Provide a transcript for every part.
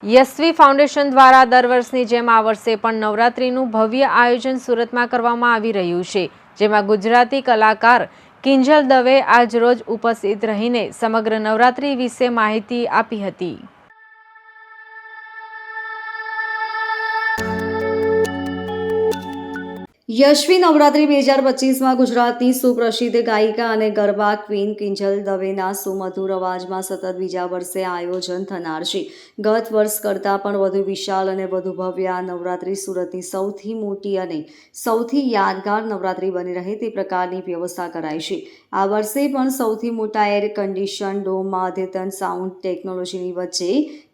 Yashvi foundation દ્વારા દર વર્ષની જેમ આ વર્ષે પણ નવરાત્રીનું ભવ્ય આયોજન સુરતમાં કરવામાં આવી રહ્યું છે, જેમાં ગુજરાતી કલાકાર કિંજલ દવે આજરોજ ઉપસ્થિત રહીને સમગ્ર નવરાત્રી વિશે માહિતી આપી હતી. યશવી નવરાત્રી 2025માં ગુજરાતની સુપ્રસિદ્ધ ગાયિકા અને ગરબા ક્વીન કિંજલ દવેના સુમધુર અવાજમાં સતત બીજા વર્ષે આયોજન થનાર છે. ગત વર્ષ કરતાં પણ વધુ વિશાળ અને વધુ ભવ્ય આ નવરાત્રી સુરતની સૌથી મોટી અને સૌથી યાદગાર નવરાત્રી બની રહે તે પ્રકારની વ્યવસ્થા કરાઈ છે. આ વર્ષે પણ સૌથી મોટા એર કન્ડિશન ડોમમાં અદ્યતન સાઉન્ડ ટેકનોલોજીની વચ્ચે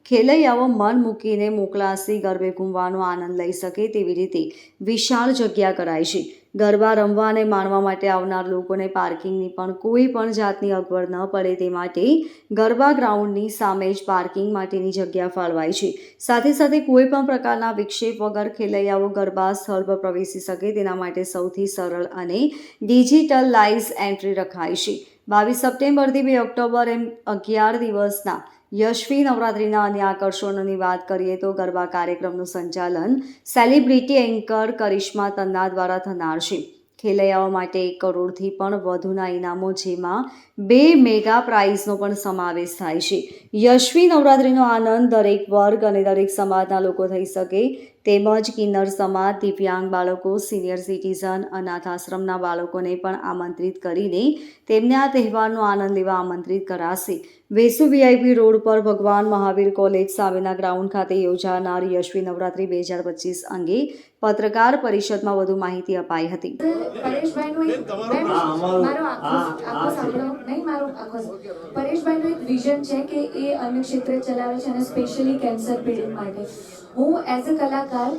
ખેલૈયાઓ મન મૂકીને મોકળાશથી ગરબે ઘૂમવાનો આનંદ લઈ શકે તેવી રીતે વિશાળ જગ્યા કરાઈ છે. ગરબા રમવા અને માણવા માટે આવનાર લોકોને પાર્કિંગની પણ કોઈ પણ જાતની અગવડ ન પડે તે માટે ગરબા ગ્રાઉન્ડની સામે જ પાર્કિંગ માટેની જગ્યા ફાળવાઈ છે. સાથે સાથે કોઈ પણ પ્રકારના વિક્ષેપ વગર ખેલૈયાઓ ગરબા સ્થળ પર પ્રવેશી શકે તેના માટે સૌથી સરળ અને ડિજિટલાઇઝ એન્ટ્રી રખાઈ છે. 22 સપ્ટેમ્બરથી 2 ઓક્ટોબર એમ 11 દિવસના યશવી નવરાત્રીના અન્ય આકર્ષણોની વાત કરીએ તો ગરબા કાર્યક્રમનું સંચાલન સેલિબ્રિટી એન્કર કરિશ્મા તન્ના દ્વારા થનાર છે. ખેલૈયાઓ માટે 1 કરોડથી પણ વધુના ઇનામો, જેમાં 2 મેગા પ્રાઇઝનો પણ સમાવેશ થાય છે. યશવી નવરાત્રીનો આનંદ દરેક વર્ગ અને દરેક સમાજના લોકો થઈ શકે તેમજ કિન્નર સમાજ, દિવ્યાંગ બાળકો, સિનિયર સિટીઝન, અનાથ આશ્રમના બાળકોને પણ આમંત્રિત કરીને તેમને આ તહેવારનો આનંદ લેવા આમંત્રિત કરાશે. વેસુ VIP રોડ પર ભગવાન મહાવીર કોલેજ સામેના ગ્રાઉન્ડ ખાતે યોજાનાર યશવી નવરાત્રી 2025 અંગે પત્રકાર પરિષદમાં વધુ માહિતી અપાઈ હતી. પરેશભાઈનું એક વિઝન છે કે એ અન્ય ક્ષેત્રે ચલાવે છે અને સ્પેશિયલી કેન્સર પીડિત માટે. હું એઝ અ કલાકાર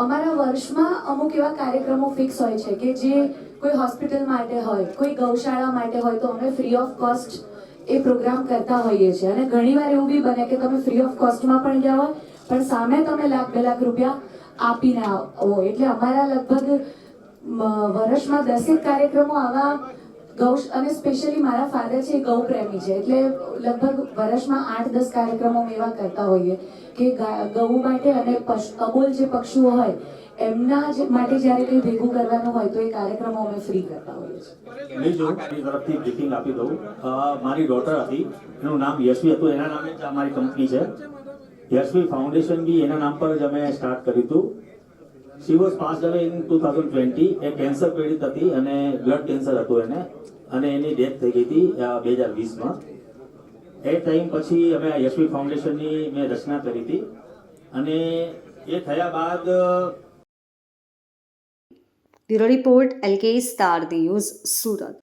અમારા વર્ષમાં અમુક એવા કાર્યક્રમો ફિક્સ હોય છે કે જે કોઈ હોસ્પિટલ માટે હોય, કોઈ ગૌશાળા માટે હોય તો અમે ફ્રી ઓફ કોસ્ટ એ પ્રોગ્રામ કરતા હોઈએ છીએ. અને ઘણીવાર એવું બી બને કે તમે ફ્રી ઓફ કોસ્ટમાં પણ ગયા હોય પણ સામે તમે ₹1-2 લાખ આપીને આવો. એટલે અમારા લગભગ વર્ષમાં 10 કાર્યક્રમો આવા અને સ્પેશિયલી મારા ફાધર છે ગૌ પ્રેમી છે, એટલે લગભગ વર્ષમાં 8-10 કાર્યક્રમો એવા કરતા હોઈએ કે ગૌ માટે અને અબોલ જે પક્ષીઓ હોય એમના માટે જ્યારે કંઈ ભેગું કરવાનું હોય તો એ કાર્યક્રમો અમે ફ્રી કરતા હોઈએ છીએ. મારી તરફથી બ્રીફિંગ આપી દઉં. મારી ડોટર હતી, એનું નામ યશવી હતું, એના નામે જ અમારી કંપની છે. યશવી ફાઉન્ડેશન બી એના નામ પર જ અમે સ્ટાર્ટ કર્યું હતું. શી વોઝ પાસ્ડ અવે ઇન 2020. એ કેન્સર પીડિત હતી અને બ્લડ કેન્સર હતું એને, અને એની ડેથ થઈ ગઈ હતી 2020માં. એ ટાઈમ પછી અમે યશવી ફાઉન્ડેશનની મેં રચના કરી હતી અને એ થયા બાદ bureau report LK star news Surat.